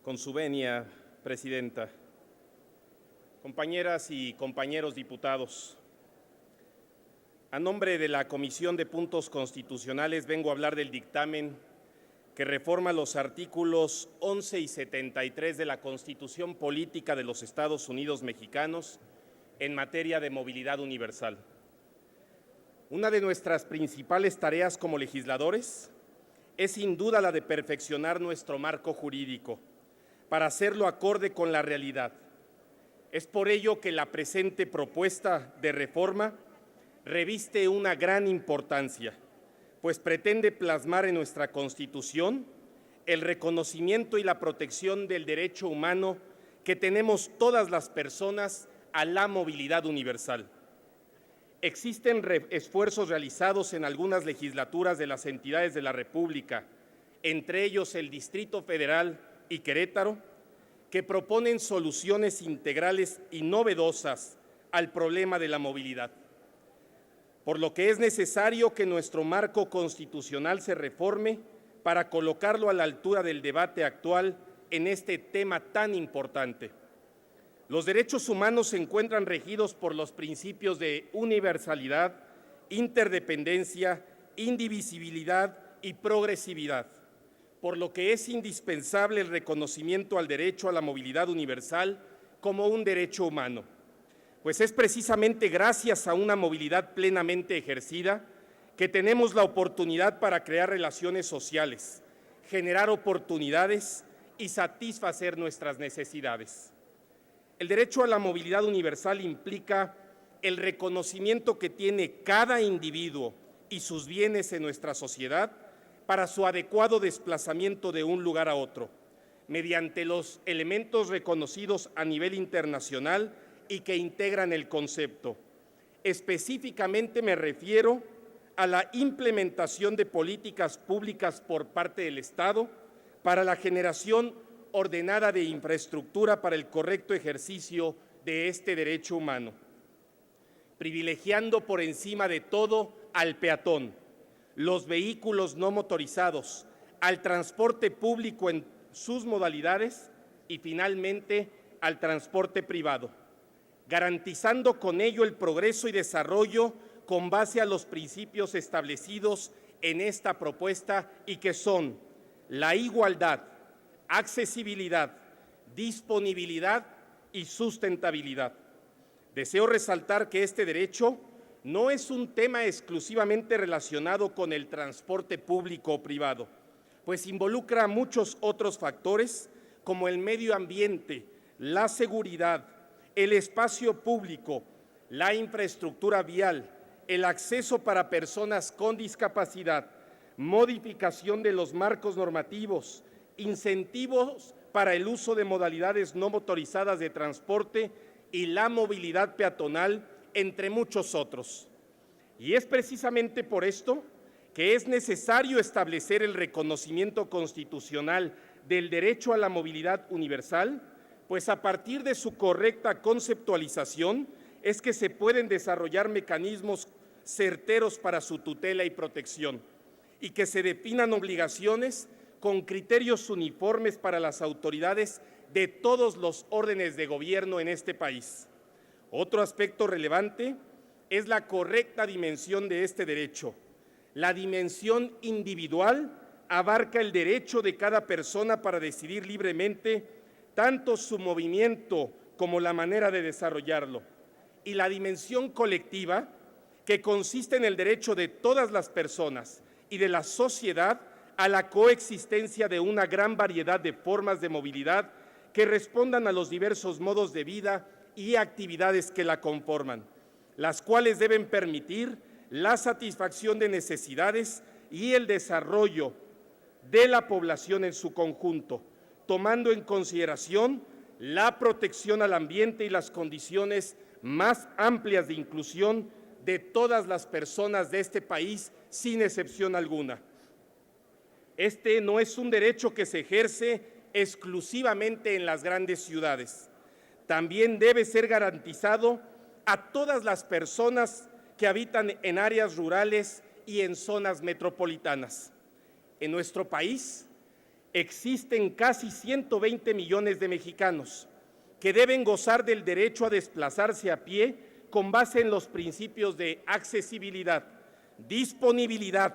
Con su venia, Presidenta, compañeras y compañeros diputados, a nombre de la Comisión de Puntos Constitucionales vengo a hablar del dictamen que reforma los artículos 11 y 73 de la Constitución Política de los Estados Unidos Mexicanos en materia de movilidad universal. Una de nuestras principales tareas como legisladores es sin duda la de perfeccionar nuestro marco jurídico para hacerlo acorde con la realidad. Es por ello que la presente propuesta de reforma reviste una gran importancia, pues pretende plasmar en nuestra Constitución el reconocimiento y la protección del derecho humano que tenemos todas las personas a la movilidad universal. Existen esfuerzos realizados en algunas legislaturas de las entidades de la República, entre ellos el Distrito Federal y Querétaro, que proponen soluciones integrales y novedosas al problema de la movilidad. Por lo que es necesario que nuestro marco constitucional se reforme para colocarlo a la altura del debate actual en este tema tan importante. Los derechos humanos se encuentran regidos por los principios de universalidad, interdependencia, indivisibilidad y progresividad, por lo que es indispensable el reconocimiento al derecho a la movilidad universal como un derecho humano, pues es precisamente gracias a una movilidad plenamente ejercida que tenemos la oportunidad para crear relaciones sociales, generar oportunidades y satisfacer nuestras necesidades. El derecho a la movilidad universal implica el reconocimiento que tiene cada individuo y sus bienes en nuestra sociedad para su adecuado desplazamiento de un lugar a otro, mediante los elementos reconocidos a nivel internacional y que integran el concepto. Específicamente me refiero a la implementación de políticas públicas por parte del Estado para la generación ordenada de infraestructura para el correcto ejercicio de este derecho humano, privilegiando por encima de todo al peatón, los vehículos no motorizados, al transporte público en sus modalidades y finalmente al transporte privado, garantizando con ello el progreso y desarrollo con base a los principios establecidos en esta propuesta y que son la igualdad, accesibilidad, disponibilidad y sustentabilidad. Deseo resaltar que este derecho no es un tema exclusivamente relacionado con el transporte público o privado, pues involucra muchos otros factores como el medio ambiente, la seguridad, el espacio público, la infraestructura vial, el acceso para personas con discapacidad, modificación de los marcos normativos, incentivos para el uso de modalidades no motorizadas de transporte y la movilidad peatonal, entre muchos otros. Y es precisamente por esto que es necesario establecer el reconocimiento constitucional del derecho a la movilidad universal, pues a partir de su correcta conceptualización es que se pueden desarrollar mecanismos certeros para su tutela y protección, y que se definan obligaciones con criterios uniformes para las autoridades de todos los órdenes de gobierno en este país. Otro aspecto relevante es la correcta dimensión de este derecho. La dimensión individual abarca el derecho de cada persona para decidir libremente tanto su movimiento como la manera de desarrollarlo. Y la dimensión colectiva, que consiste en el derecho de todas las personas y de la sociedad a la coexistencia de una gran variedad de formas de movilidad que respondan a los diversos modos de vida y actividades que la conforman, las cuales deben permitir la satisfacción de necesidades y el desarrollo de la población en su conjunto, tomando en consideración la protección al ambiente y las condiciones más amplias de inclusión de todas las personas de este país, sin excepción alguna. Este no es un derecho que se ejerce exclusivamente en las grandes ciudades. También debe ser garantizado a todas las personas que habitan en áreas rurales y en zonas metropolitanas. En nuestro país existen casi 120 millones de mexicanos que deben gozar del derecho a desplazarse a pie con base en los principios de accesibilidad, disponibilidad,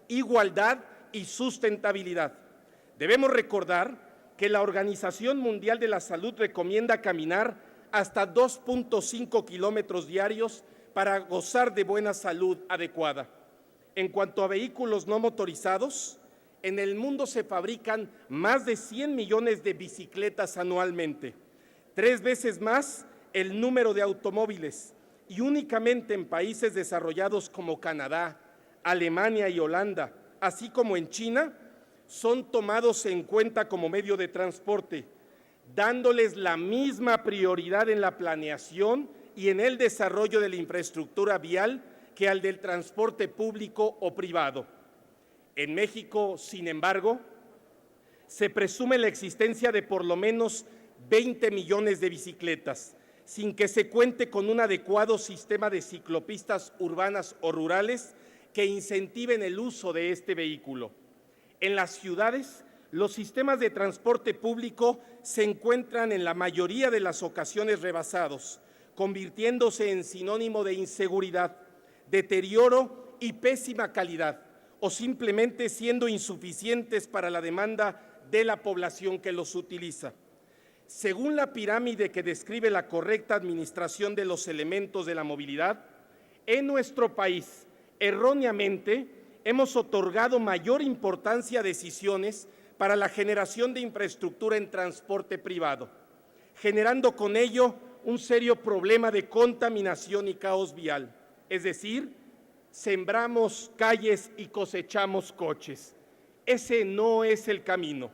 igualdad y sustentabilidad. Debemos recordar que la Organización Mundial de la Salud recomienda caminar hasta 2.5 kilómetros diarios para gozar de buena salud adecuada. En cuanto a vehículos no motorizados, en el mundo se fabrican más de 100 millones de bicicletas anualmente, 3 veces más el número de automóviles, y únicamente en países desarrollados como Canadá, Alemania y Holanda, así como en China, son tomados en cuenta como medio de transporte, dándoles la misma prioridad en la planeación y en el desarrollo de la infraestructura vial que al del transporte público o privado. En México, sin embargo, se presume la existencia de por lo menos 20 millones de bicicletas, sin que se cuente con un adecuado sistema de ciclopistas urbanas o rurales que incentiven el uso de este vehículo. En las ciudades, los sistemas de transporte público se encuentran en la mayoría de las ocasiones rebasados, convirtiéndose en sinónimo de inseguridad, deterioro y pésima calidad, o simplemente siendo insuficientes para la demanda de la población que los utiliza. Según la pirámide que describe la correcta administración de los elementos de la movilidad, en nuestro país, erróneamente, hemos otorgado mayor importancia a decisiones para la generación de infraestructura en transporte privado, generando con ello un serio problema de contaminación y caos vial. Es decir, sembramos calles y cosechamos coches. Ese no es el camino.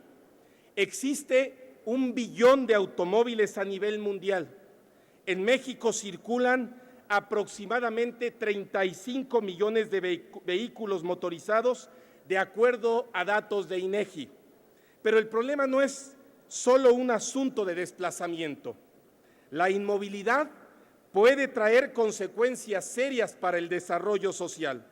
Existe 1 billón de automóviles a nivel mundial. En México circulan aproximadamente 35 millones de vehículos motorizados, de acuerdo a datos de INEGI. Pero el problema no es solo un asunto de desplazamiento. La inmovilidad puede traer consecuencias serias para el desarrollo social,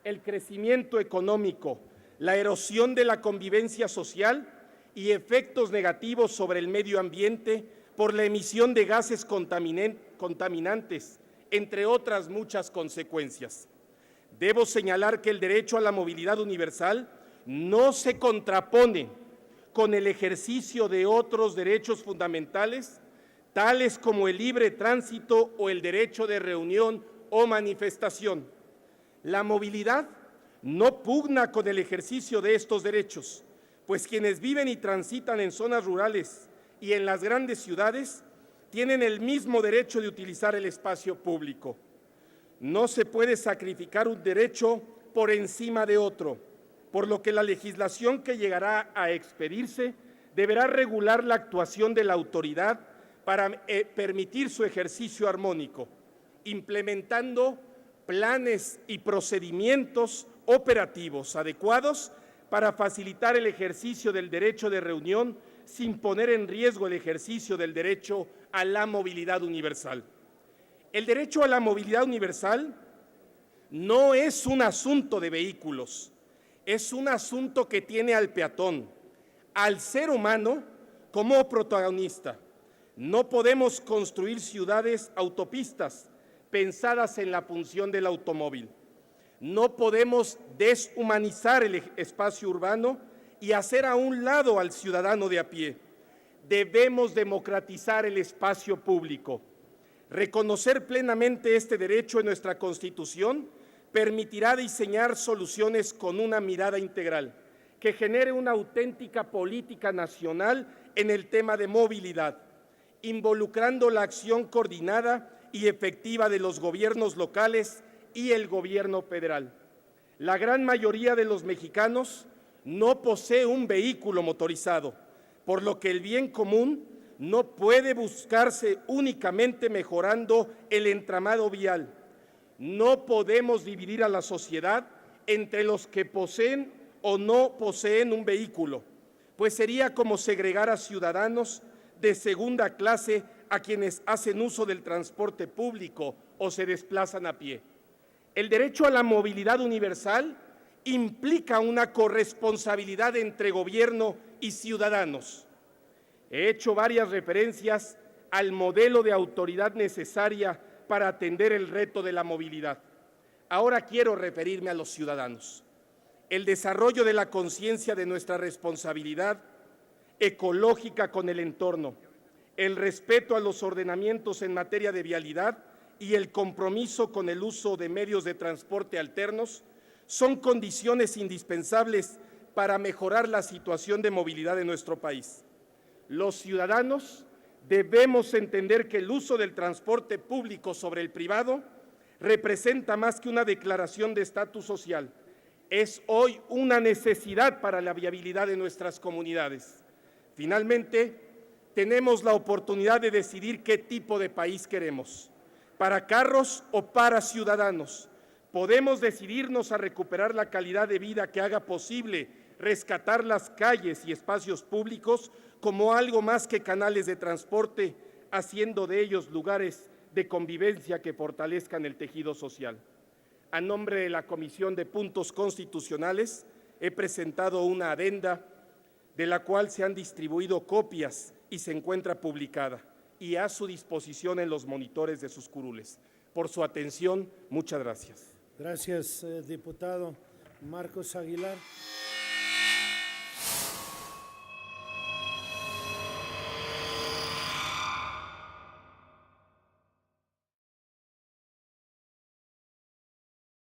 el crecimiento económico, la erosión de la convivencia social y efectos negativos sobre el medio ambiente por la emisión de gases contaminantes, entre otras muchas consecuencias. Debo señalar que el derecho a la movilidad universal no se contrapone con el ejercicio de otros derechos fundamentales, tales como el libre tránsito o el derecho de reunión o manifestación. La movilidad no pugna con el ejercicio de estos derechos, pues quienes viven y transitan en zonas rurales y en las grandes ciudades tienen el mismo derecho de utilizar el espacio público. No se puede sacrificar un derecho por encima de otro, por lo que la legislación que llegará a expedirse deberá regular la actuación de la autoridad para permitir su ejercicio armónico, implementando planes y procedimientos operativos adecuados para facilitar el ejercicio del derecho de reunión sin poner en riesgo el ejercicio del derecho a la movilidad universal. El derecho a la movilidad universal no es un asunto de vehículos, es un asunto que tiene al peatón, al ser humano como protagonista. No podemos construir ciudades autopistas pensadas en la función del automóvil. No podemos deshumanizar el espacio urbano y hacer a un lado al ciudadano de a pie. Debemos democratizar el espacio público. Reconocer plenamente este derecho en nuestra Constitución permitirá diseñar soluciones con una mirada integral que genere una auténtica política nacional en el tema de movilidad, involucrando la acción coordinada y efectiva de los gobiernos locales y el gobierno federal. La gran mayoría de los mexicanos no posee un vehículo motorizado, por lo que el bien común no puede buscarse únicamente mejorando el entramado vial. No podemos dividir a la sociedad entre los que poseen o no poseen un vehículo, pues sería como segregar a ciudadanos de segunda clase a quienes hacen uso del transporte público o se desplazan a pie. El derecho a la movilidad universal implica una corresponsabilidad entre gobierno y ciudadanos. He hecho varias referencias al modelo de autoridad necesaria para atender el reto de la movilidad. Ahora quiero referirme a los ciudadanos. El desarrollo de la conciencia de nuestra responsabilidad ecológica con el entorno, el respeto a los ordenamientos en materia de vialidad y el compromiso con el uso de medios de transporte alternos son condiciones indispensables para mejorar la situación de movilidad de nuestro país. Los ciudadanos debemos entender que el uso del transporte público sobre el privado representa más que una declaración de estatus social. Es hoy una necesidad para la viabilidad de nuestras comunidades. Finalmente, tenemos la oportunidad de decidir qué tipo de país queremos, para carros o para ciudadanos. Podemos decidirnos a recuperar la calidad de vida que haga posible rescatar las calles y espacios públicos como algo más que canales de transporte, haciendo de ellos lugares de convivencia que fortalezcan el tejido social. A nombre de la Comisión de Puntos Constitucionales, he presentado una adenda de la cual se han distribuido copias y se encuentra publicada y a su disposición en los monitores de sus curules. Por su atención, muchas gracias. Gracias, diputado Marcos Aguilar.